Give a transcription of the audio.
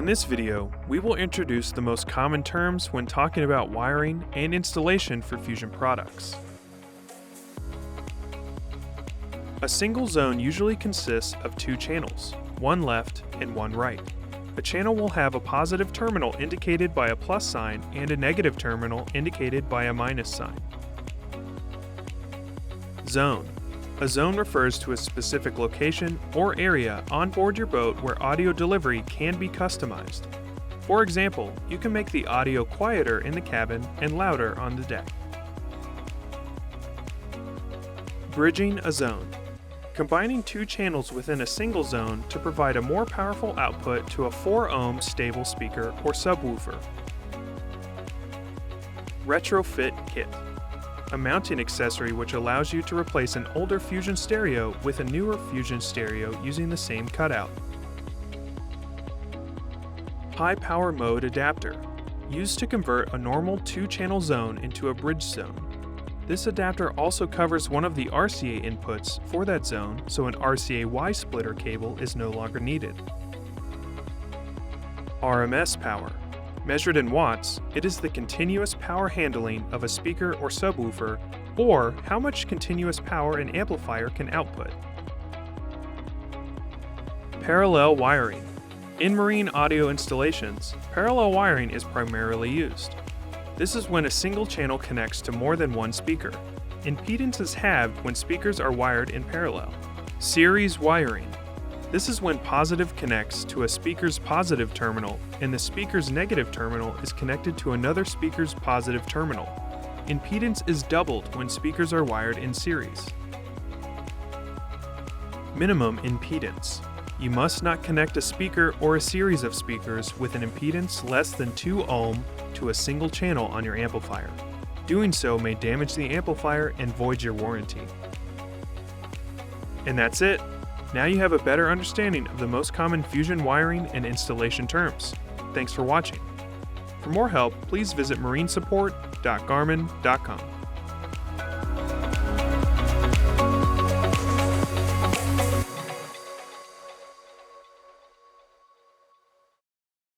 In this video, we will introduce the most common terms when talking about wiring and installation for Fusion products. A single zone usually consists of two channels, one left and one right. A channel will have a positive terminal indicated by a plus sign and a negative terminal indicated by a minus sign. Zone. A zone refers to a specific location or area on board your boat where audio delivery can be customized. For example, you can make the audio quieter in the cabin and louder on the deck. Bridging a zone. Combining two channels within a single zone to provide a more powerful output to a 4-ohm stable speaker or subwoofer. RETROFIT kit. A mounting accessory which allows you to replace an older Fusion stereo with a newer Fusion stereo using the same cutout. High power mode adapter. Used to convert a normal 2-channel zone into a bridge zone. This adapter also covers one of the RCA inputs for that zone, so an RCA Y-splitter cable is no longer needed. RMS power. Measured in watts, it is the continuous power handling of a speaker or subwoofer, or how much continuous power an amplifier can output. Parallel wiring. In marine audio installations, parallel wiring is primarily used. This is when a single channel connects to more than one speaker. Impedance is halved when speakers are wired in parallel. Series wiring. This is when positive connects to a speaker's positive terminal and the speaker's negative terminal is connected to another speaker's positive terminal. Impedance is doubled when speakers are wired in series. Minimum impedance. You must not connect a speaker or a series of speakers with an impedance less than 2 ohm to a single channel on your amplifier. Doing so may damage the amplifier and void your warranty. And that's it. Now you have a better understanding of the most common Fusion wiring and installation terms. Thanks for watching. For more help, please visit marinesupport.garmin.com.